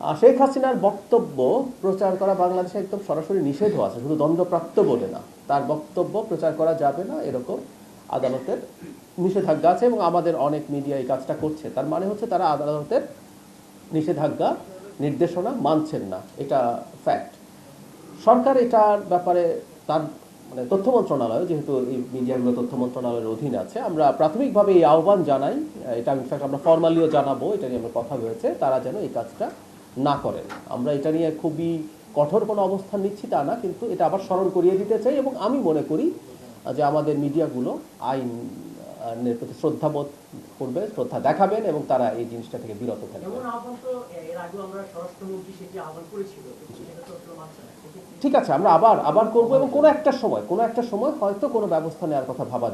শেখ হাসিনার বক্তব্য প্রচার করা বাংলাদেশে একদম সরাসরি নিষেধ আছে, শুধু দণ্ডপ্রাপ্ত বলে না, তার বক্তব্য প্রচার করা যাবে না এরকম আদালতের নিষেধাজ্ঞা আছে এবং আমাদের অনেক মিডিয়া এই কাজটা করছে। তার মানে হচ্ছে তারা আদালতের নিষেধাজ্ঞা নির্দেশনা মানছেন না, এটা ফ্যাক্ট। সরকার এটার ব্যাপারে তার মানে তথ্য মন্ত্রণালয়, যেহেতু এই মিডিয়াগুলো তথ্য মন্ত্রণালয়ের অধীনে আছে, আমরা প্রাথমিকভাবে এই আহ্বান জানাই, এটা ইনফ্যাক্ট আমরা ফর্মালিও জানাবো, এটা নিয়ে আমরা কথা হয়েছে, তারা যেন এই কাজটা না করেন। আমরা এটা নিয়ে খুবই কঠোর কোনো অবস্থান নিচ্ছি তা না, কিন্তু এটা আবার স্মরণ করিয়ে দিতে চাই এবং আমি মনে করি যে আমাদের মিডিয়াগুলো আইনের প্রতি শ্রদ্ধাবোধ করবে, শ্রদ্ধা দেখাবেন এবং তারা এই জিনিসটা থেকে বিরত থাকবেন। ঠিক আছে, আমরা আবার করবো এবং কোনো একটা সময় হয়তো কোনো ব্যবস্থা নেওয়ার কথা ভাবা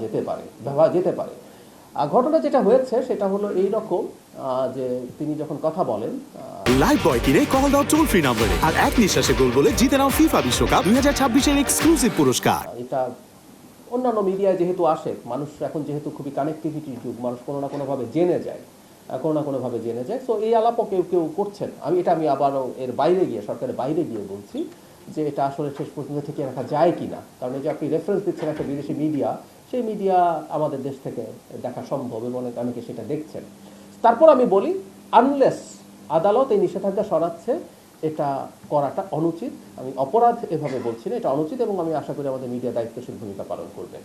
যেতে পারে। ঘটনা যেটা হয়েছে সেটা হলো এই রকম যে তিনি যখন কথা বলেন, লাইভ বয় কিনে কল দাও টোল ফ্রি নম্বরে আর এক নিঃশ্বাসে গোল বলে জিতে নাও ফিফা বিশ্বকাপ 2026 এর এক্সক্লুসিভ পুরস্কার। এটা অন্যান্য মিডিয়ায় যেহেতু আসে, মানুষ এখন যেহেতু খুবই কানেক্টিভিটির যুগ, মানুষ কোনো না কোনোভাবে জেনে যায়, সো এই আলাপও কেউ করছেন। আমি আবারও এর বাইরে গিয়ে, সরকারের বাইরে গিয়ে বলছি যে এটা আসলে শেষ পর্যন্ত থেকে রাখা যায় কি না, কারণ এই যে আপনি রেফারেন্স দিচ্ছেন একটা বিদেশি মিডিয়া, সেই মিডিয়া আমাদের দেশ থেকে দেখা সম্ভব এবং অনেকে সেটা দেখছেন। তারপর আমি বলি, আনলেস আদালত এই নিষেধাজ্ঞা সরাচ্ছে, এটা করাটা অনুচিত। আমি অপরাধ এভাবে বলছি না, এটা অনুচিত এবং আমি আশা করি আমাদের মিডিয়া দায়িত্বশীল ভূমিকা পালন করবে।